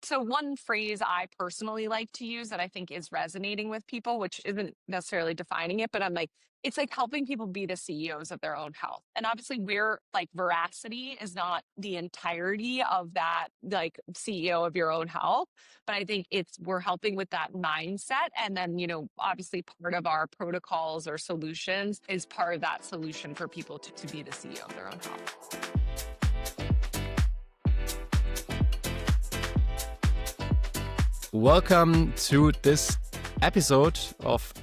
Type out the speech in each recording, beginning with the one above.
So one phrase I personally like to use that I think is resonating with people, which isn't necessarily defining it, but I'm like, it's like helping people be the CEOs of their own health. And obviously we're like Veracity is not the entirety of that like CEO of your own health, but I think we're helping with that mindset. And then, obviously part of our protocols or solutions is part of that solution for people to be the CEO of their own health. Welcome to this episode of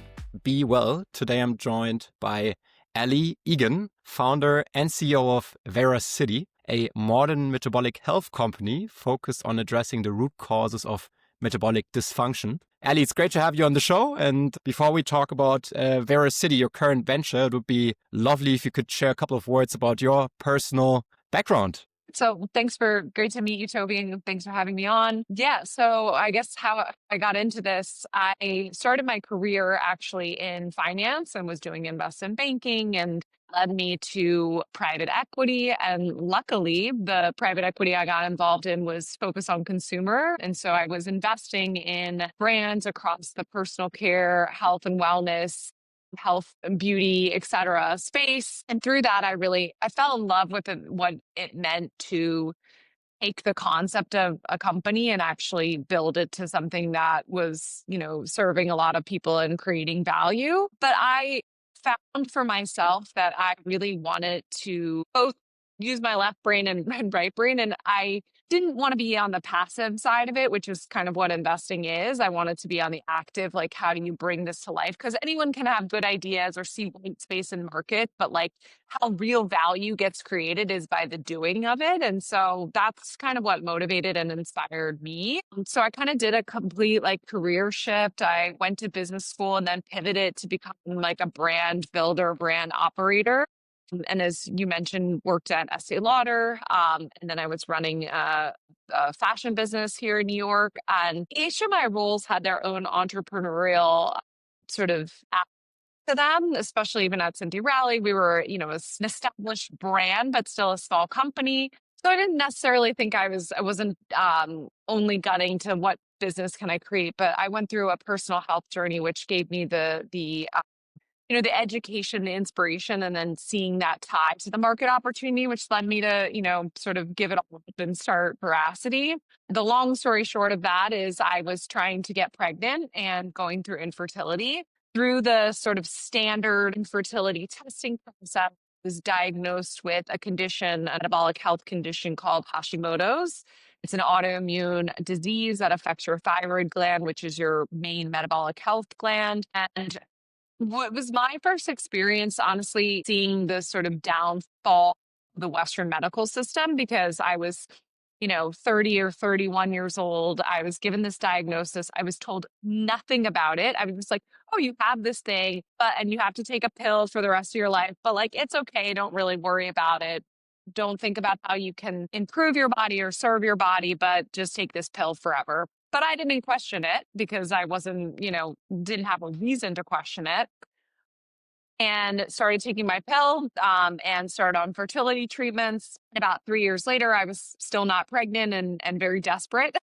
Be Well. Today I'm joined by Allie Egan, founder and CEO of Veracity, a modern metabolic health company focused on addressing the root causes of metabolic dysfunction. Allie, it's great to have you on the show. And before we talk about Veracity, your current venture, it would be lovely if you could share a couple of words about your personal background. So great to meet you, Toby, and thanks for having me on. Yeah, so I guess how I got into this, I started my career actually in finance and was doing investment banking and led me to private equity. And luckily, the private equity I got involved in was focused on consumer. And so I was investing in brands across the personal care, health and wellness, health and beauty, et cetera, space. And through that, I fell in love with what it meant to take the concept of a company and actually build it to something that was, serving a lot of people and creating value. But I found for myself that I really wanted to both use my left brain and right brain. And I didn't want to be on the passive side of it, which is kind of what investing is. I wanted to be on the active, like, how do you bring this to life? Because anyone can have good ideas or see white space in market, but like how real value gets created is by the doing of it. And so that's kind of what motivated and inspired me. So I kind of did a complete like career shift. I went to business school and then pivoted to become like a brand builder, brand operator. And as you mentioned, worked at Estee Lauder. And then I was running a fashion business here in New York. And each of my roles had their own entrepreneurial sort of aspect to them, especially even at Cynthia Rowley. We were, an established brand, but still a small company. So I didn't necessarily think I wasn't only gunning to what business can I create, but I went through a personal health journey, which gave me the education, the inspiration, and then seeing that tied to the market opportunity, which led me to, sort of give it all up and start Veracity. The long story short of that is I was trying to get pregnant and going through infertility. Through the sort of standard infertility testing process, I was diagnosed with a metabolic health condition called Hashimoto's. It's an autoimmune disease that affects your thyroid gland, which is your main metabolic health gland. And what was my first experience, honestly, seeing the sort of downfall of the Western medical system, because I was, 30 or 31 years old. I was given this diagnosis. I was told nothing about it. I was just like, oh, you have this thing, and you have to take a pill for the rest of your life. But like, it's okay. Don't really worry about it. Don't think about how you can improve your body or serve your body, but just take this pill forever. But I didn't question it because I wasn't, didn't have a reason to question it. And started taking my pill and started on fertility treatments. About 3 years later, I was still not pregnant and very desperate.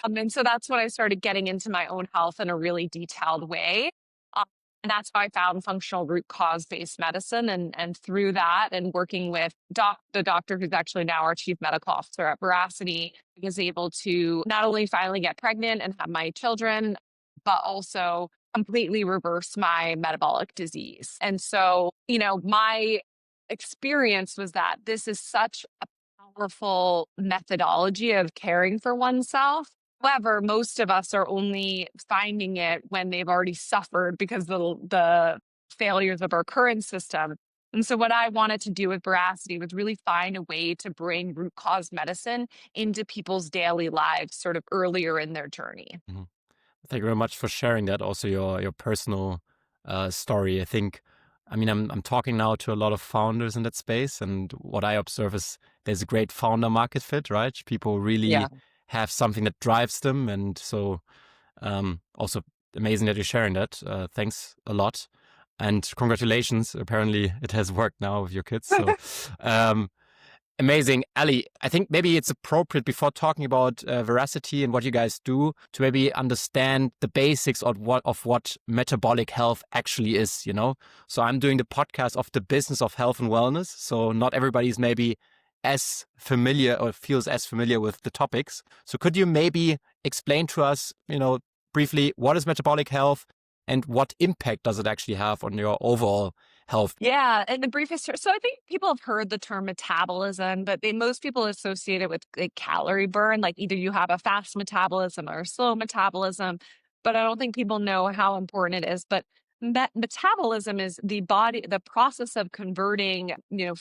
And so that's when I started getting into my own health in a really detailed way. And that's how I found functional root cause based medicine. And through that and working with the doctor who's actually now our chief medical officer at Veracity, I was able to not only finally get pregnant and have my children, but also completely reverse my metabolic disease. And so, my experience was that this is such a powerful methodology of caring for oneself. However, most of us are only finding it when they've already suffered because of the failures of our current system. And so what I wanted to do with Veracity was really find a way to bring root cause medicine into people's daily lives sort of earlier in their journey. Mhm. Thank you very much for sharing that. Also, your personal story. I'm talking now to a lot of founders in that space, and what I observe is there's a great founder market fit, right? People really Yeah. have something that drives them, and so also amazing that you're sharing that. Thanks a lot, and congratulations. Apparently, it has worked now with your kids. So, um, Amazing. Ali, I think maybe it's appropriate before talking about Veracity and what you guys do to maybe understand the basics of what metabolic health actually is, you know? So I'm doing the podcast of the business of health and wellness. So not everybody's maybe as familiar or feels as familiar with the topics. So could you maybe explain to us, briefly, what is metabolic health and what impact does it actually have on your overall health? Yeah, and the brief history. So I think people have heard the term metabolism, but most people associate it with like calorie burn. Like either you have a fast metabolism or a slow metabolism, but I don't think people know how important it is. But metabolism is the process of converting,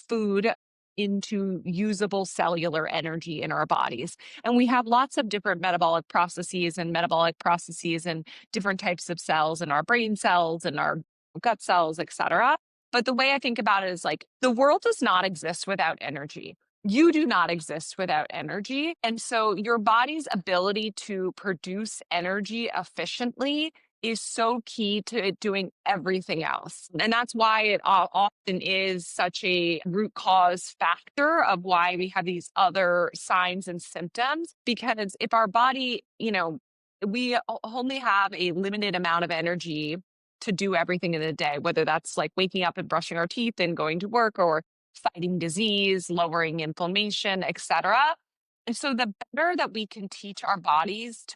food into usable cellular energy in our bodies. And we have lots of different metabolic processes and different types of cells in our brain cells and our gut cells, etc. But the way I think about it is like the world does not exist without energy. You do not exist without energy. And so your body's ability to produce energy efficiently is so key to it doing everything else. And that's why it often is such a root cause factor of why we have these other signs and symptoms. Because if our body, we only have a limited amount of energy to do everything in a day, whether that's like waking up and brushing our teeth and going to work or fighting disease, lowering inflammation, etc. And so the better that we can teach our bodies to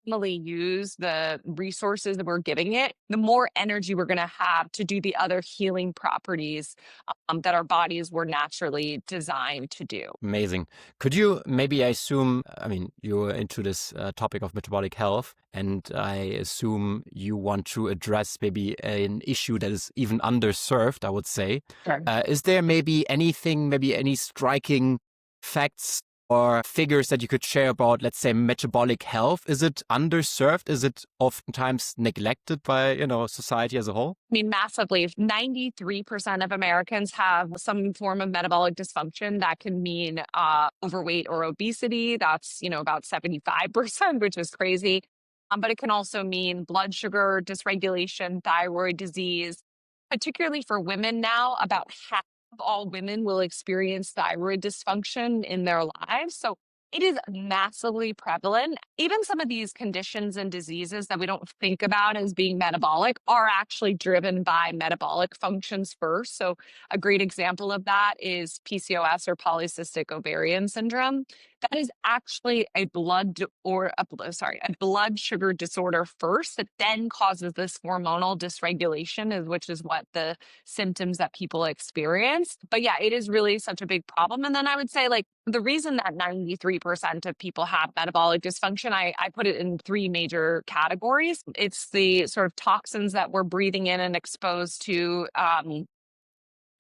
optimally use the resources that we're giving it, the more energy we're going to have to do the other healing properties that our bodies were naturally designed to do. Amazing. Could you maybe, I assume, I mean, you're into this topic of metabolic health, and I assume you want to address maybe an issue that is even underserved, I would say. Sure. Is there maybe anything, maybe any striking facts or figures that you could share about, let's say, metabolic health? Is it underserved? Is it oftentimes neglected by, society as a whole? I mean, massively. 93% of Americans have some form of metabolic dysfunction. That can mean overweight or obesity. That's, about 75%, which is crazy. But it can also mean blood sugar dysregulation, thyroid disease. Particularly for women now, about half of all women will experience thyroid dysfunction in their lives. So it is massively prevalent. Even some of these conditions and diseases that we don't think about as being metabolic are actually driven by metabolic functions first. So a great example of that is PCOS or polycystic ovarian syndrome. That is actually a blood sugar disorder first that then causes this hormonal dysregulation, which is what the symptoms that people experience. But yeah, it is really such a big problem. And then I would say like the reason that 93% of people have metabolic dysfunction, I put it in three major categories. It's the sort of toxins that we're breathing in and exposed to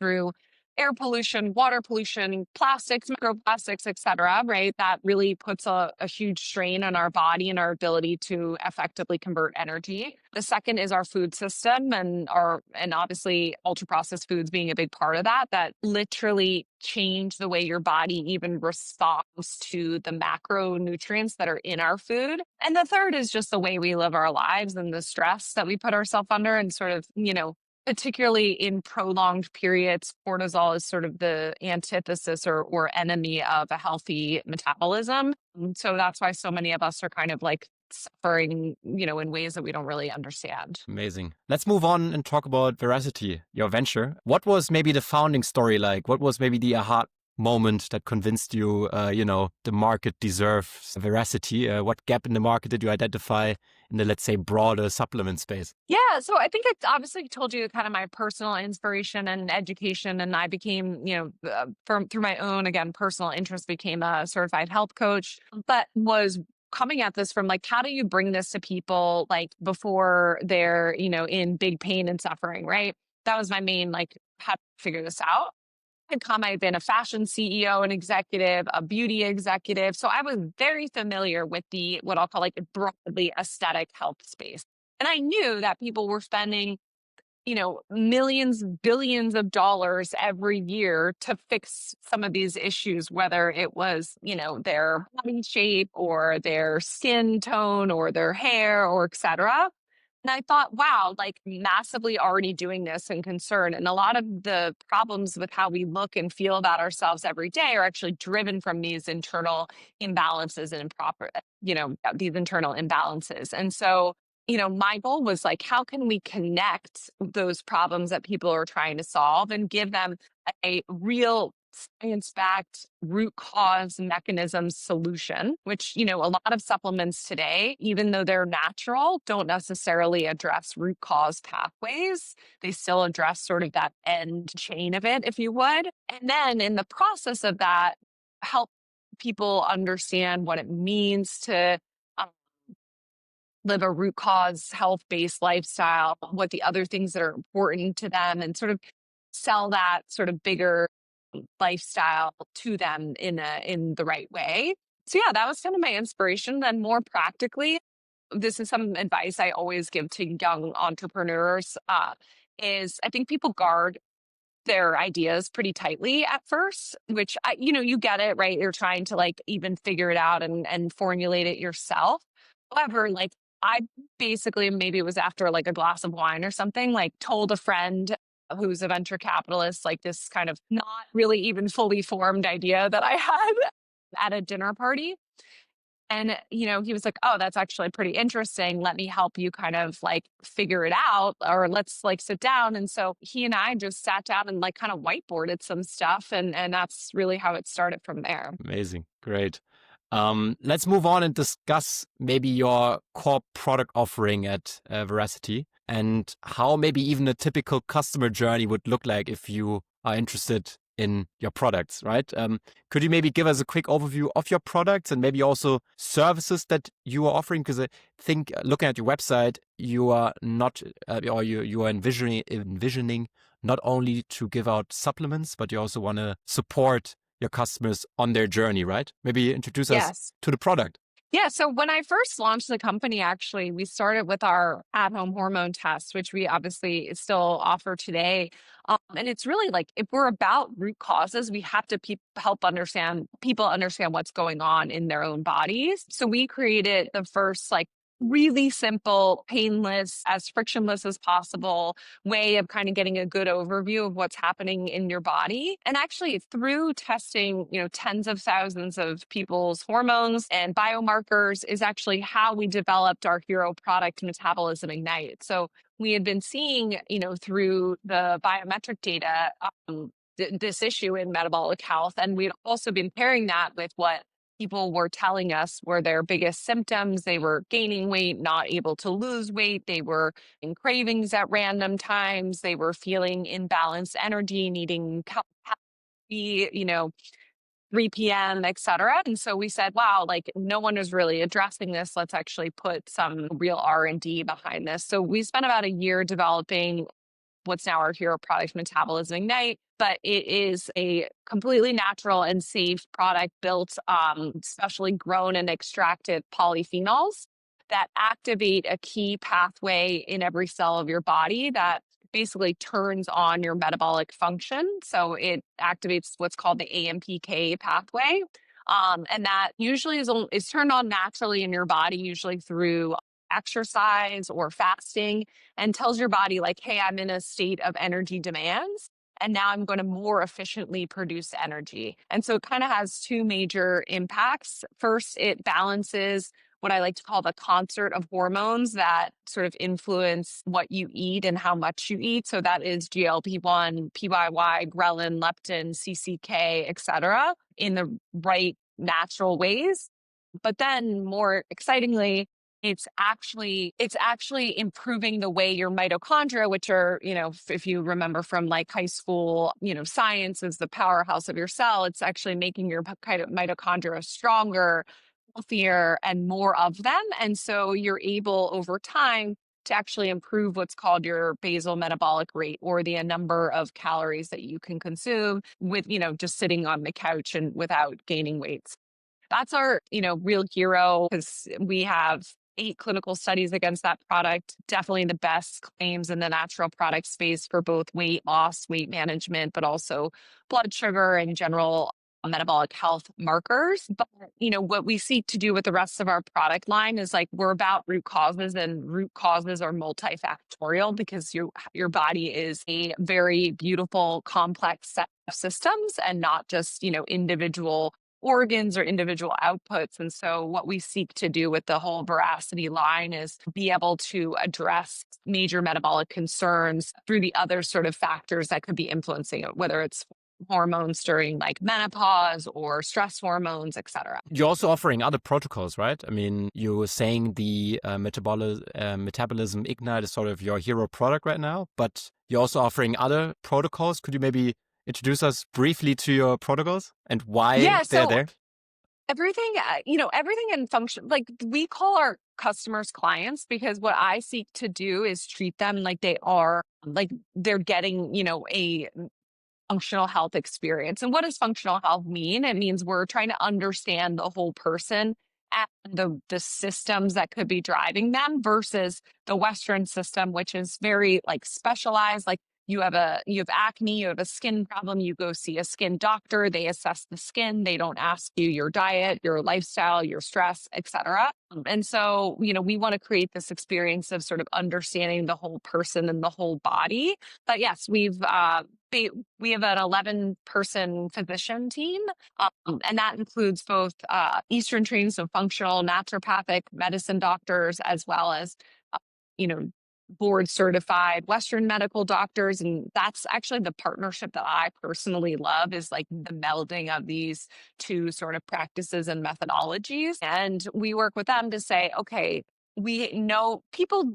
through air pollution, water pollution, plastics, microplastics, et cetera, right? That really puts a huge strain on our body and our ability to effectively convert energy. The second is our food system and obviously ultra processed foods being a big part of that literally change the way your body even responds to the macronutrients that are in our food. And the third is just the way we live our lives and the stress that we put ourselves under and sort of, particularly in prolonged periods, cortisol is sort of the antithesis or enemy of a healthy metabolism. So that's why so many of us are kind of like suffering, in ways that we don't really understand. Amazing. Let's move on and talk about Veracity, your venture. What was maybe the founding story like? What was maybe the aha moment that convinced you, the market deserves Veracity? What gap in the market did you identify in the, let's say, broader supplement space? Yeah, so I think I obviously told you kind of my personal inspiration and education, and I became, through my own, again, personal interest, became a certified health coach, but was coming at this from like, how do you bring this to people like before they're, in big pain and suffering, right? That was my main, like, how to figure this out. I'd been a fashion CEO and executive, a beauty executive. So I was very familiar with what I'll call like a broadly aesthetic health space. And I knew that people were spending, millions, billions of dollars every year to fix some of these issues, whether it was, their body shape or their skin tone or their hair or et cetera. And I thought, wow, like massively already doing this and concerned. And a lot of the problems with how we look and feel about ourselves every day are actually driven from these internal imbalances and improper, these internal imbalances. And so, my goal was like, how can we connect those problems that people are trying to solve and give them a real science-backed root cause mechanism solution, which, a lot of supplements today, even though they're natural, don't necessarily address root cause pathways. They still address sort of that end chain of it, if you would. And then in the process of that, help people understand what it means to um, live a root cause health-based lifestyle, what the other things that are important to them, and sort of sell that sort of bigger lifestyle to them in the right way. So yeah, that was kind of my inspiration. Then more practically, this is some advice I always give to young entrepreneurs, is I think people guard their ideas pretty tightly at first, which you get it, right? You're trying to like even figure it out and formulate it yourself. However, like I basically, maybe it was after like a glass of wine or something, like told a friend who's a venture capitalist, like this kind of not really even fully formed idea that I had at a dinner party. And, he was like, oh, that's actually pretty interesting. Let me help you kind of like figure it out, or let's like sit down. And so he and I just sat down and like kind of whiteboarded some stuff. And that's really how it started from there. Amazing. Great. Let's move on and discuss maybe your core product offering at Veracity and how maybe even a typical customer journey would look like if you are interested in your products, right? Could you maybe give us a quick overview of your products and maybe also services that you are offering? Because I think looking at your website, you are not, or you are envisioning not only to give out supplements, but you also want to support your customers on their journey, right? Maybe introduce us Yes. to the product. Yeah. So when I first launched the company, actually, we started with our at-home hormone test, which we obviously still offer today. And it's really like if we're about root causes, we have to help people understand what's going on in their own bodies. So we created the first like really simple, painless, as frictionless as possible way of kind of getting a good overview of what's happening in your body. And actually, through testing, tens of thousands of people's hormones and biomarkers is actually how we developed our hero product, Metabolism Ignite. So we had been seeing, through the biometric data, this issue in metabolic health. And we'd also been pairing that with what people were telling us were their biggest symptoms. They were gaining weight, not able to lose weight. They were in cravings at random times. They were feeling imbalanced energy, needing coffee, 3 p.m., et cetera. And so we said, wow, like no one is really addressing this. Let's actually put some real R&D behind this. So we spent about a year developing what's now our hero product, Metabolism Ignite, but it is a completely natural and safe product built, specially grown and extracted polyphenols that activate a key pathway in every cell of your body that basically turns on your metabolic function. So it activates what's called the AMPK pathway. And that usually is turned on naturally in your body, usually through exercise or fasting, and tells your body like, hey, I'm in a state of energy demands. And now I'm going to more efficiently produce energy. And so it kind of has two major impacts. First, it balances what I like to call the concert of hormones that sort of influence what you eat and how much you eat. So that is GLP-1, PYY, ghrelin, leptin, CCK, et cetera, in the right natural ways. But then more excitingly, it's actually improving the way your mitochondria, which are, if you remember from like high school, science is the powerhouse of your cell. It's actually making your mitochondria stronger, healthier, and more of them. And so you're able over time to actually improve what's called your basal metabolic rate, or the number of calories that you can consume with, just sitting on the couch and without gaining weight. That's our, real hero, because we have 8 clinical studies against that product. Definitely the best claims in the natural product space for both weight loss, weight management, but also blood sugar and general metabolic health markers. But, what we seek to do with the rest of our product line is like we're about root causes, and root causes are multifactorial because your body is a very beautiful, complex set of systems and not just, individual organs or individual outputs. And so what we seek to do with the whole Veracity line is be able to address major metabolic concerns through the other sort of factors that could be influencing it, whether it's hormones during like menopause or stress hormones, etc. You're also offering other protocols, right? I mean, you were saying the Metabolism Ignite is sort of your hero product right now, but you're also offering other protocols. Could you maybe introduce us briefly to your protocols and why Yeah, they're so there? everything in function, like we call our customers clients because what I seek to do is treat them like they're getting, a functional health experience. And what does functional health mean? It means we're trying to understand the whole person and the systems that could be driving them versus the Western system, which is very like specialized. Like you have acne, you have a skin problem, you go see a skin doctor, they assess the skin, they don't ask you your diet, your lifestyle, your stress, etc. And so, we want to create this experience of sort of understanding the whole person and the whole body. But yes, we have an 11-person physician team, and that includes both Eastern trained, so functional naturopathic medicine doctors, as well as, you know, board certified Western medical doctors. And that's actually the partnership that I personally love, is like the melding of these two sort of practices and methodologies. And we work with them to say, okay, we know people,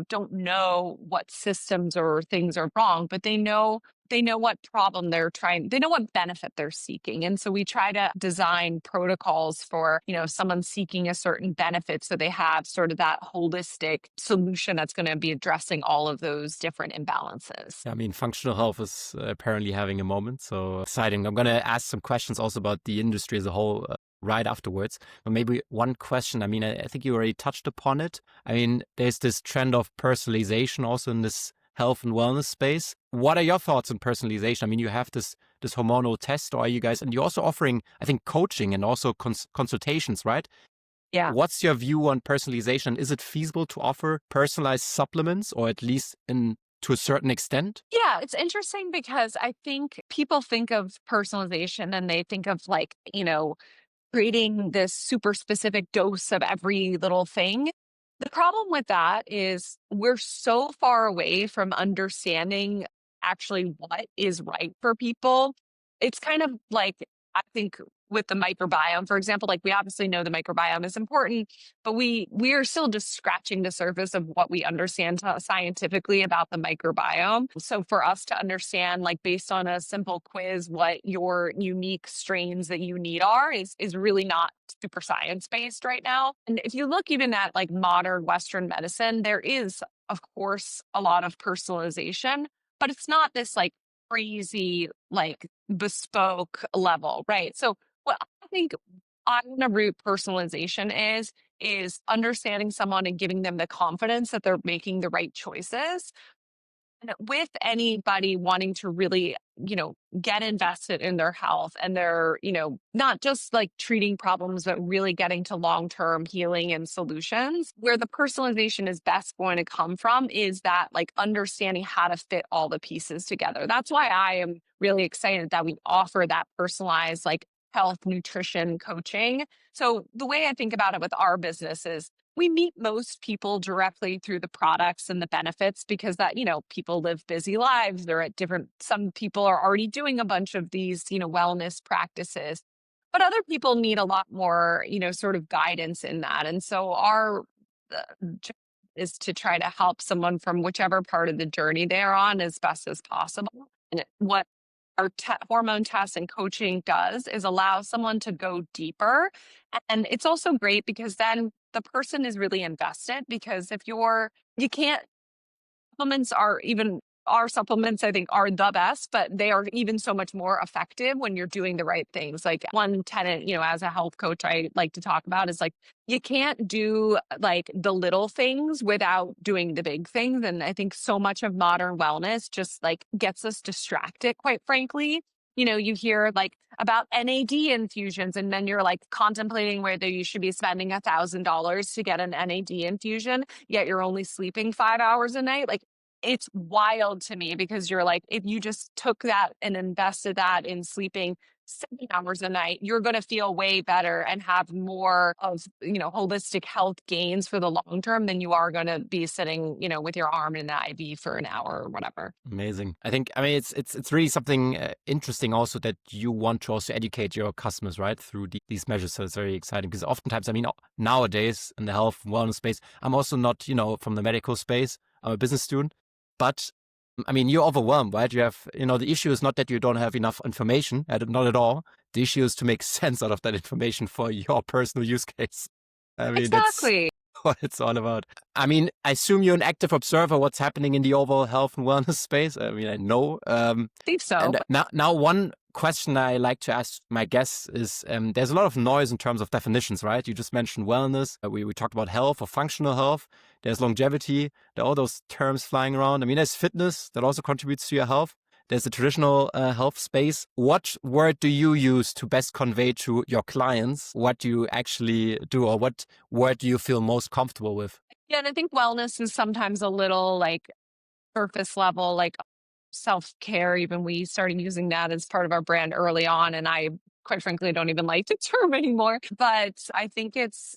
don't know what systems or things are wrong, but they know what problem they know what benefit they're seeking. And so we try to design protocols for, someone seeking a certain benefit, so they have sort of that holistic solution that's going to be addressing all of those different imbalances. I mean, functional health is apparently having a moment, so exciting. I'm going to ask some questions also about the industry as a whole right afterwards. But maybe one question, I mean, I think you already touched upon it. I mean, there's this trend of personalization also in this health and wellness space. What are your thoughts on personalization? I mean, you have this hormonal test, or are you guys, and you're also offering, I think, coaching and also consultations, right? Yeah. What's your view on personalization? Is it feasible to offer personalized supplements, or at least to a certain extent? Yeah, it's interesting because I think people think of personalization and they think of like, creating this super specific dose of every little thing. The problem with that is we're so far away from understanding actually what is right for people. It's kind of like, I think with the microbiome, for example, like we obviously know the microbiome is important, but we are still just scratching the surface of what we understand scientifically about the microbiome. So for us to understand, like based on a simple quiz, what your unique strains that you need are is really not super science based right now. And if you look even at like modern Western medicine, there is, of course, a lot of personalization, but it's not this like crazy, like bespoke level, right? So what I think on a root personalization is understanding someone and giving them the confidence that they're making the right choices. And with anybody wanting to really, get invested in their health and they're, not just like treating problems, but really getting to long-term healing and solutions, where the personalization is best going to come from is that like understanding how to fit all the pieces together. That's why I am really excited that we offer that personalized like health, nutrition coaching. So the way I think about it with our business is we meet most people directly through the products and the benefits because that, people live busy lives. They're at some people are already doing a bunch of these, wellness practices, but other people need a lot more, sort of guidance in that. And so our job is to try to help someone from whichever part of the journey they're on as best as possible. And what our hormone test and coaching does is allow someone to go deeper. And it's also great because then the person is really invested, because if you can't, supplements are even, our supplements, I think, are the best, but they are even so much more effective when you're doing the right things. Like one tenet, as a health coach, I like to talk about is like, you can't do like the little things without doing the big things. And I think so much of modern wellness just like gets us distracted, quite frankly. You hear like about NAD infusions, and then you're like contemplating whether you should be spending $1,000 to get an NAD infusion, yet you're only sleeping 5 hours a night. Like, it's wild to me because you're like, if you just took that and invested that in sleeping 7 hours a night, you're going to feel way better and have more of, holistic health gains for the long term than you are going to be sitting, with your arm in the IV for an hour or whatever. Amazing. I mean, it's really something interesting also that you want to also educate your customers, right, through these measures. So it's very exciting because oftentimes, I mean, nowadays in the health and wellness space, I'm also not, from the medical space. I'm a business student, but I mean, you're overwhelmed, right? You have, the issue is not that you don't have enough information, not at all. The issue is to make sense out of that information for your personal use case. I mean, that's Exactly. what it's all about. I mean, I assume you're an active observer what's happening in the overall health and wellness space. I mean, I know. I think so. And now one question I like to ask my guests is, there's a lot of noise in terms of definitions, right? You just mentioned wellness. We talked about health or functional health. There's longevity. There are all those terms flying around. I mean, there's fitness that also contributes to your health. There's the traditional health space. What word do you use to best convey to your clients what you actually do, or what word do you feel most comfortable with? Yeah, and I think wellness is sometimes a little like surface level, like self-care. Even we started using that as part of our brand early on, and I quite frankly don't even like the term anymore. But I think it's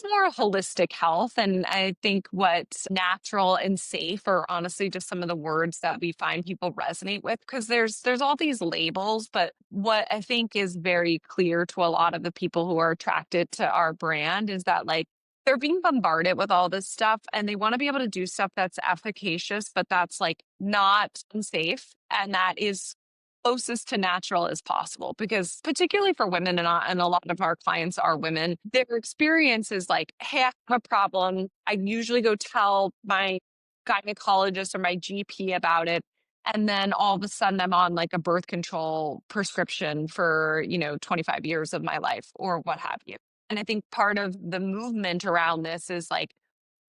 more holistic health. And I think what's natural and safe are honestly just some of the words that we find people resonate with, because there's all these labels. But what I think is very clear to a lot of the people who are attracted to our brand is that, like, they're being bombarded with all this stuff and they want to be able to do stuff that's efficacious, but that's like not unsafe and that is closest to natural as possible. Because particularly for women, and a lot of our clients are women, their experience is like, hey, I have a problem. I usually go tell my gynecologist or my GP about it. And then all of a sudden I'm on like a birth control prescription for, 25 years of my life or what have you. And I think part of the movement around this is like,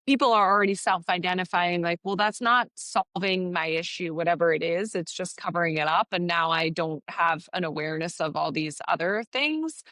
people are already self-identifying like, well, that's not solving my issue, whatever it is. It's just covering it up. And now I don't have an awareness of all these other things.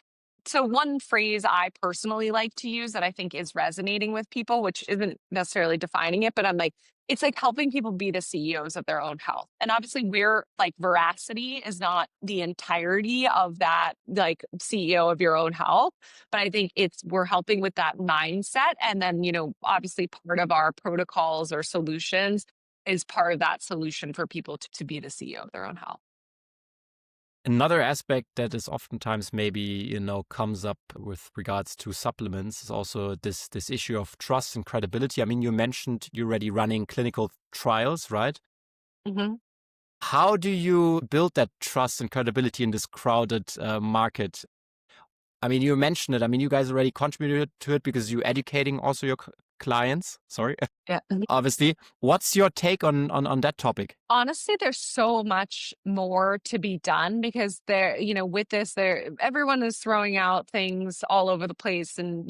So one phrase I personally like to use that I think is resonating with people, which isn't necessarily defining it, but I'm like, it's like helping people be the CEOs of their own health. And obviously we're like, Veracity is not the entirety of that, like CEO of your own health, but I think we're helping with that mindset. And then, obviously part of our protocols or solutions is part of that solution for people to be the CEO of their own health. Another aspect that is oftentimes maybe, comes up with regards to supplements is also this issue of trust and credibility. I mean, you mentioned you're already running clinical trials, right? Mm-hmm. How do you build that trust and credibility in this crowded market? I mean, you mentioned it. I mean, you guys already contributed to it because you're educating also your clients. Sorry. Yeah. Obviously. What's your take on that topic? Honestly, there's so much more to be done because with this, everyone is throwing out things all over the place, and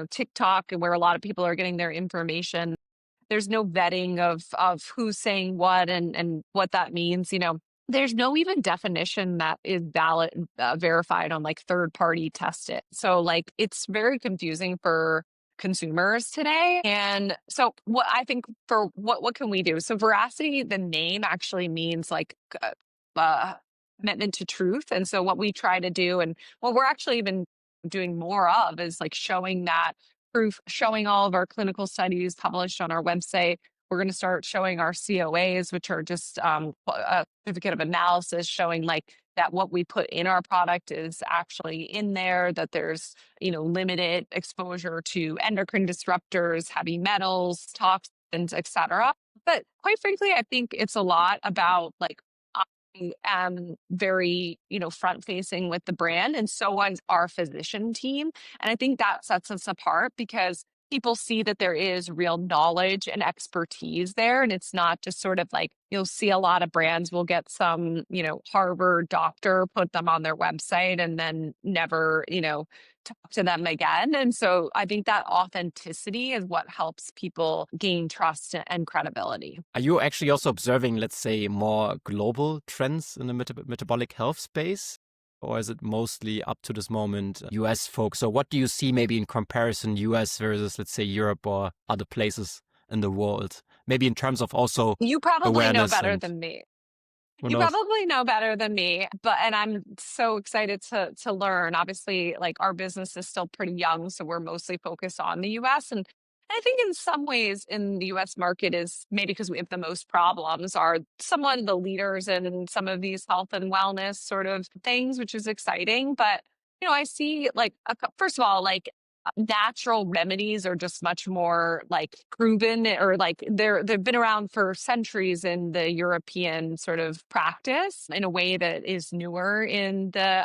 TikTok, where a lot of people are getting their information. There's no vetting of who's saying what and what that means. There's no even definition that is valid, verified on like third party tested. So like, it's very confusing for consumers today. And so what I think, for what can we do? So Veracity, the name actually means like commitment to truth. And so what we try to do, and what we're actually even doing more of, is like showing that proof, showing all of our clinical studies published on our website. We're going to start showing our COAs, which are just a certificate of analysis, showing like that what we put in our product is actually in there, that there's, limited exposure to endocrine disruptors, heavy metals, toxins, etc. But quite frankly, I think it's a lot about like, I am very, front facing with the brand, and so is our physician team. And I think that sets us apart because people see that there is real knowledge and expertise there. And it's not just sort of like, you'll see a lot of brands will get some, Harvard doctor, put them on their website and then never, talk to them again. And so I think that authenticity is what helps people gain trust and credibility. Are you actually also observing, let's say, more global trends in the metabolic health space? Or is it mostly up to this moment US folks? So what do you see maybe in comparison US versus, let's say, Europe or other places in the world? Maybe in terms of also You probably know awareness better and than me. who You knows? probably know better than me, but and I'm so excited to learn. Obviously, like our business is still pretty young, so we're mostly focused on the US. And I think in some ways in the US market is maybe because we have the most problems, are somewhat the leaders in some of these health and wellness sort of things, which is exciting. But I see like first of all, like natural remedies are just much more like proven, or like they've been around for centuries in the European sort of practice in a way that is newer in the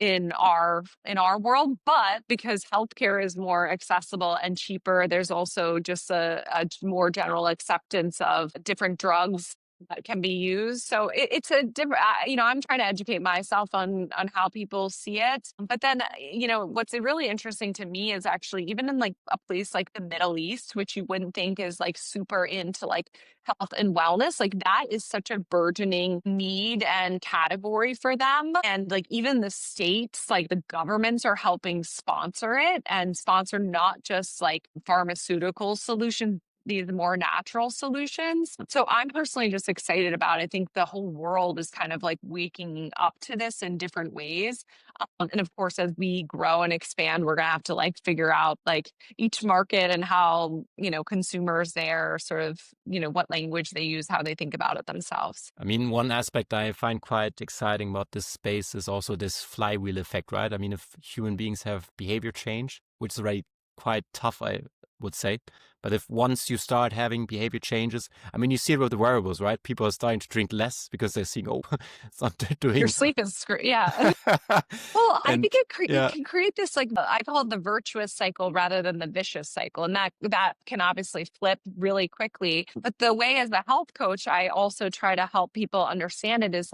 in our world. But because healthcare is more accessible and cheaper, there's also just a more general acceptance of different drugs that can be used. So it's a different, I'm trying to educate myself on how people see it. But then, what's really interesting to me is actually even in like a place like the Middle East, which you wouldn't think is like super into like health and wellness, like that is such a burgeoning need and category for them. And like even the states, like the governments are helping sponsor it and sponsor not just like pharmaceutical solutions, these more natural solutions. So I'm personally just excited about it. I think the whole world is kind of like waking up to this in different ways. And of course, as we grow and expand, we're going to have to like figure out like each market and how, consumers there sort of, what language they use, how they think about it themselves. I mean, one aspect I find quite exciting about this space is also this flywheel effect, right? I mean, if human beings have behavior change, which is already quite tough, I would say. But if once you start having behavior changes, I mean, you see it with the wearables, right? People are starting to drink less because they're seeing, oh, it's not Your doing. sleep is yeah. Well, I think And it yeah, can create this like I call it the virtuous cycle rather than the vicious cycle, and that can obviously flip really quickly. But the way as a health coach, I also try to help people understand it is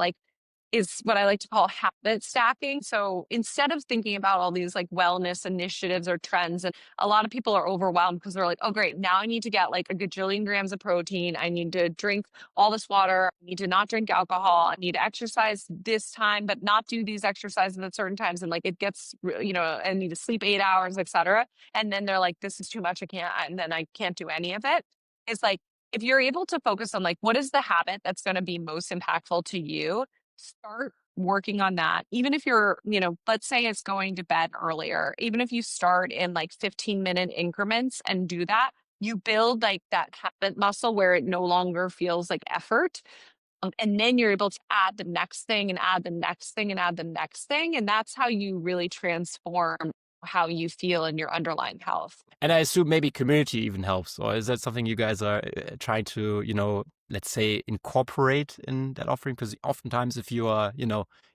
what I like to call habit stacking. So instead of thinking about all these like wellness initiatives or trends, and a lot of people are overwhelmed because they're like, oh, great, now I need to get like a gajillion grams of protein. I need to drink all this water. I need to not drink alcohol. I need to exercise this time, but not do these exercises at certain times. And like it gets, I need to sleep 8 hours, etc. And then they're like, this is too much. And then I can't do any of it. It's like, if you're able to focus on like, what is the habit that's going to be most impactful to you, start working on that. Even if you're, let's say it's going to bed earlier, even if you start in like 15-minute increments and do that, you build like that habit muscle where it no longer feels like effort. And then you're able to add the next thing and add the next thing and add the next thing. And that's how you really transform how you feel in your underlying health. and I assume maybe community even helps, or is that something you guys are trying to, let's say, incorporate in that offering? Because oftentimes, if you are, you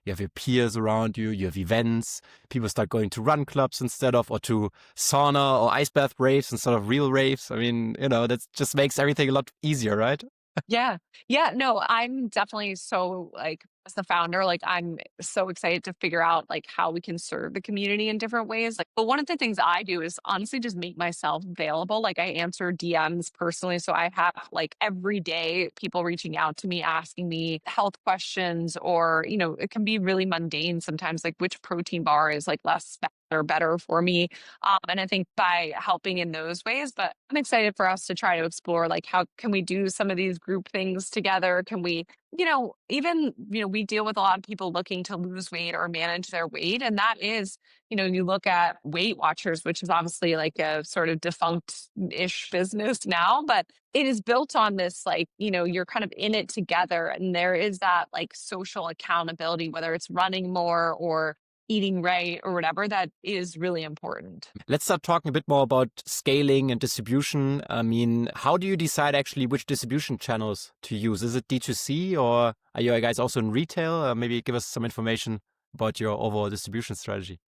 have your peers around you, you have events, people start going to run clubs instead of, or to sauna or ice bath raves instead of real raves. I mean, that just makes everything a lot easier, right? Yeah. Yeah. No, I'm definitely so like as the founder, like I'm so excited to figure out like how we can serve the community in different ways. Like, but one of the things I do is honestly just make myself available. Like I answer DMs personally. So I have like every day people reaching out to me, asking me health questions, or, it can be really mundane sometimes, like which protein bar is like less bad or better for me. And I think by helping in those ways, but I'm excited for us to try to explore like how can we do some of these group things together? Can we, even, we deal with a lot of people looking to lose weight or manage their weight. And that is, you look at Weight Watchers, which is obviously like a sort of defunct-ish business now, but it is built on this, like, you're kind of in it together. And there is that like social accountability, whether it's running more or eating right or whatever, that is really important. Let's start talking a bit more about scaling and distribution. I mean, how do you decide actually which distribution channels to use? Is it D2C, or are you guys also in retail? Maybe give us some information about your overall distribution strategy.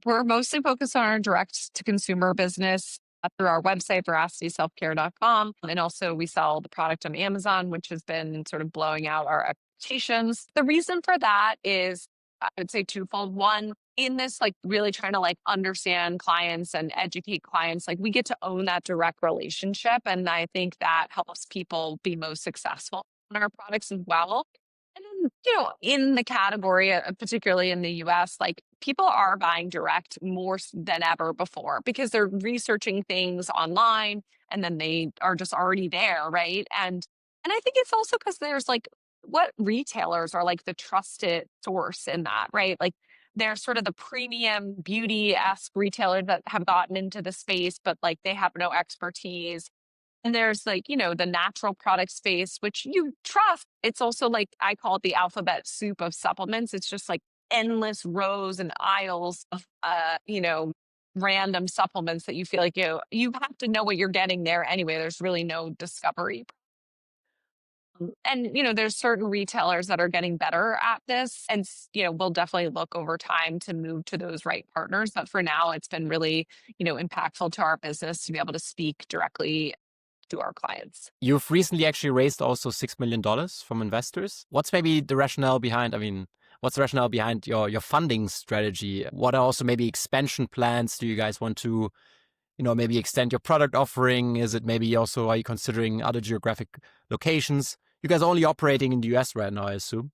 We're mostly focused on our direct to consumer business through our website, veracityselfcare.com. And also we sell the product on Amazon, which has been sort of blowing out our expectations. The reason for that is, I would say twofold. One, in this, like really trying to like understand clients and educate clients, like we get to own that direct relationship. And I think that helps people be most successful in our products as well. And then, in the category, particularly in the US, like people are buying direct more than ever before because they're researching things online and then they are just already there, right? And I think it's also because there's like what retailers are like the trusted source in that, right? Like they're sort of the premium beauty-esque retailers that have gotten into the space, but like they have no expertise. And there's like, the natural product space, which you trust. It's also like I call it the alphabet soup of supplements. It's just like endless rows and aisles of random supplements that you feel like you have to know what you're getting there anyway. There's really no discovery. And there's certain retailers that are getting better at this, and we'll definitely look over time to move to those right partners. But for now, it's been really impactful to our business to be able to speak directly to our clients. You've recently actually raised also $6 million from investors. What's maybe the rationale behind? I mean, what's the rationale behind your funding strategy? What are also maybe expansion plans? Do you guys want to, maybe extend your product offering? Is it maybe also, are you considering other geographic locations? You guys are only operating in the US right now, I assume.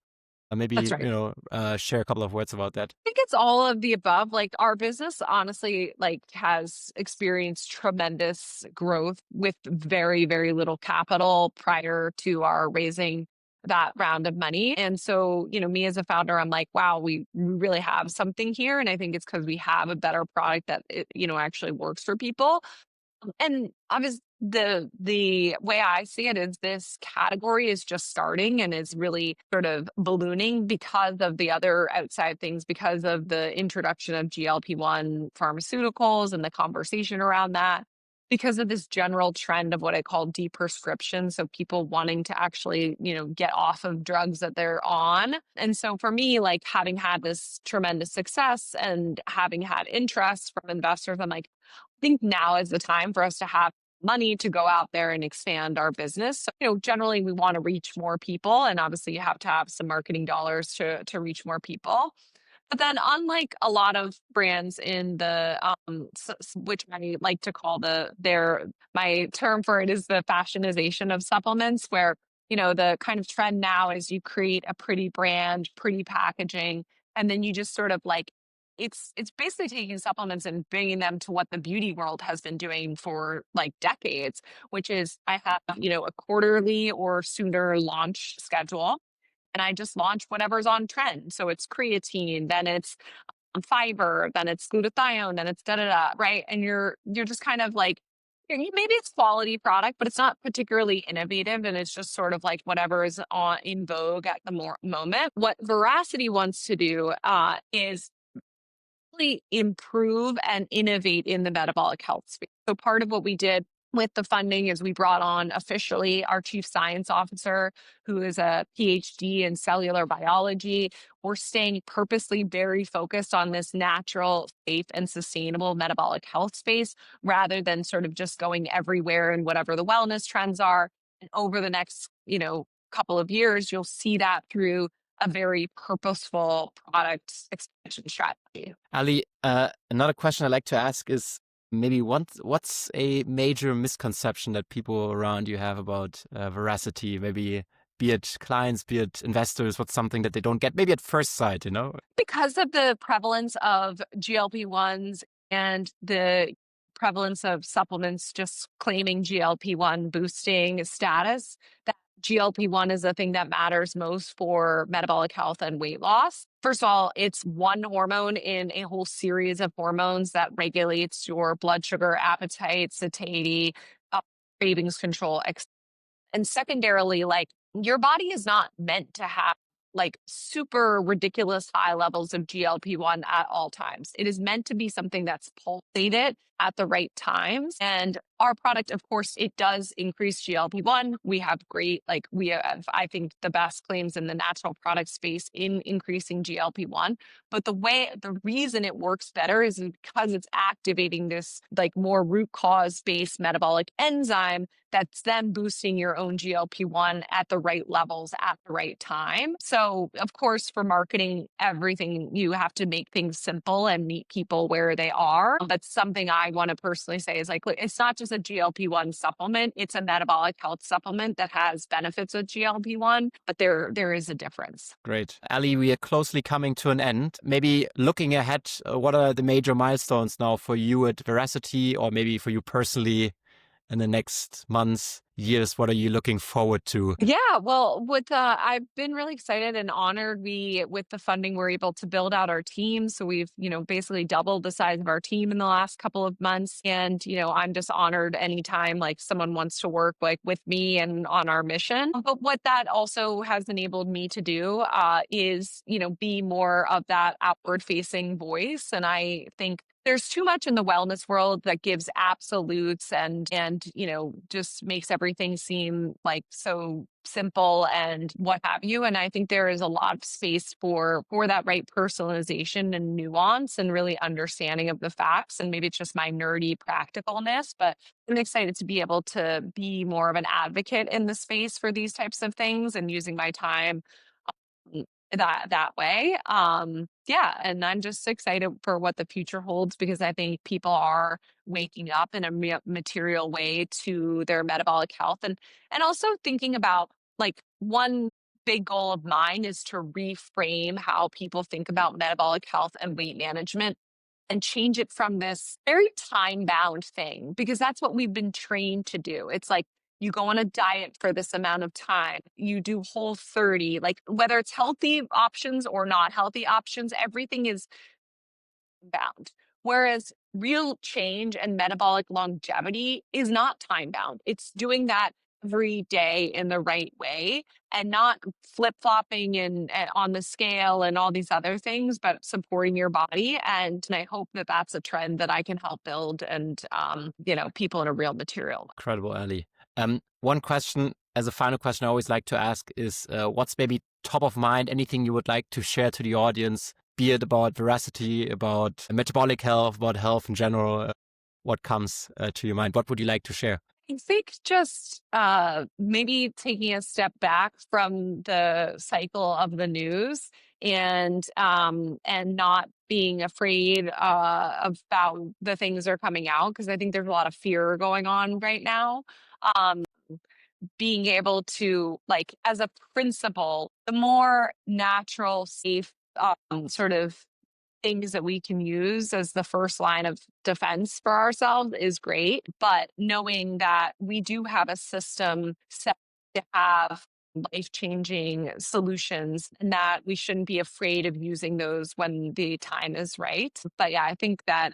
That's Maybe, right. share a couple of words about that. I think it's all of the above. Like our business honestly like has experienced tremendous growth with very, very little capital prior to our raising that round of money. And so, me as a founder, I'm like, wow, we really have something here. And I think it's because we have a better product that actually works for people. And obviously, the way I see it is this category is just starting and is really sort of ballooning because of the other outside things, because of the introduction of GLP-1 pharmaceuticals and the conversation around that, because of this general trend of what I call deprescription. So people wanting to actually, get off of drugs that they're on. And so for me, like having had this tremendous success and having had interest from investors, I'm like, think now is the time for us to have money to go out there and expand our business. So, generally we want to reach more people, and obviously you have to have some marketing dollars to reach more people. But then, unlike a lot of brands in the which I like to call my term for it is the fashionization of supplements, where the kind of trend now is you create a pretty brand, pretty packaging, and then you just sort of like it's basically taking supplements and bringing them to what the beauty world has been doing for like decades, which is I have a quarterly or sooner launch schedule, and I just launch whatever's on trend. So it's creatine, then it's fiber, then it's glutathione, then it's da da da, right? And you're just kind of like maybe it's quality product, but it's not particularly innovative, and it's just sort of like whatever is on in vogue at the moment. What Veracity wants to do is really improve and innovate in the metabolic health space. So part of what we did with the funding is we brought on officially our chief science officer, who is a PhD in cellular biology. We're staying purposely very focused on this natural, safe, and sustainable metabolic health space rather than sort of just going everywhere and whatever the wellness trends are. And over the next, couple of years, you'll see that through a very purposeful product expansion strategy. Ali, another question I'd like to ask is maybe what's a major misconception that people around you have about Veracity? Maybe be it clients, be it investors, what's something that they don't get maybe at first sight, Because of the prevalence of GLP-1s and the prevalence of supplements just claiming GLP-1 boosting status, that GLP-1 is the thing that matters most for metabolic health and weight loss. First of all, it's one hormone in a whole series of hormones that regulates your blood sugar, appetite, satiety, cravings control, and secondarily, like your body is not meant to have like super ridiculous high levels of GLP-1 at all times. It is meant to be something that's pulsated at the right times. And our product, of course, it does increase GLP-1. We have we have, I think, the best claims in the natural product space in increasing GLP-1. But the reason it works better is because it's activating this like more root cause based metabolic enzyme that's then boosting your own GLP-1 at the right levels at the right time. So, of course, for marketing everything, you have to make things simple and meet people where they are. But something I want to personally say is like, look, it's not just a GLP-1 supplement, it's a metabolic health supplement that has benefits of GLP-1, but there is a difference. Great. Allie, we are closely coming to an end. Maybe looking ahead, what are the major milestones now for you at Veracity, or maybe for you personally in the next months, years? What are you looking forward to? Yeah, well, I've been really excited and honored. With the funding, we're able to build out our team. So we've, basically doubled the size of our team in the last couple of months. And, I'm just honored anytime like someone wants to work like with me and on our mission. But what that also has enabled me to do is, be more of that outward facing voice. And I think there's too much in the wellness world that gives absolutes and just makes everything seem like so simple and what have you. And I think there is a lot of space for that right personalization and nuance and really understanding of the facts. And maybe it's just my nerdy practicalness, but I'm excited to be able to be more of an advocate in the space for these types of things and using my time that way. Yeah, and I'm just excited for what the future holds because I think people are waking up in a material way to their metabolic health and also thinking about like one big goal of mine is to reframe how people think about metabolic health and weight management and change it from this very time bound thing because that's what we've been trained to do. It's like you go on a diet for this amount of time, you do Whole 30, like whether it's healthy options or not healthy options, everything is bound. Whereas real change and metabolic longevity is not time bound. It's doing that every day in the right way and not flip flopping and on the scale and all these other things, but supporting your body. And I hope that that's a trend that I can help build and, people in a real material. Incredible, Allie. One question, as a final question, I always like to ask is what's maybe top of mind, anything you would like to share to the audience, be it about Veracity, about metabolic health, about health in general? What comes to your mind? What would you like to share? I think just maybe taking a step back from the cycle of the news and not being afraid about the things that are coming out because I think there's a lot of fear going on right now. Um, Being able to like as a principle, the more natural, safe sort of things that we can use as the first line of defense for ourselves is great. But knowing that we do have a system set to have life-changing solutions and that we shouldn't be afraid of using those when the time is right. But yeah, I think that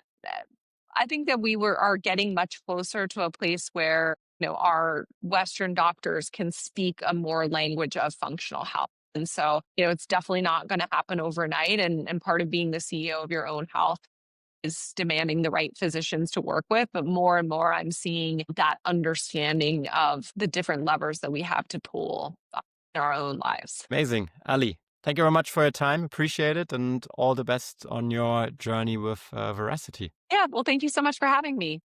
we are getting much closer to a place where our Western doctors can speak a more language of functional health. And so, it's definitely not going to happen overnight. And part of being the CEO of your own health is demanding the right physicians to work with. But more and more, I'm seeing that understanding of the different levers that we have to pull in our own lives. Amazing. Allie, thank you very much for your time. Appreciate it. And all the best on your journey with Veracity. Yeah. Well, thank you so much for having me.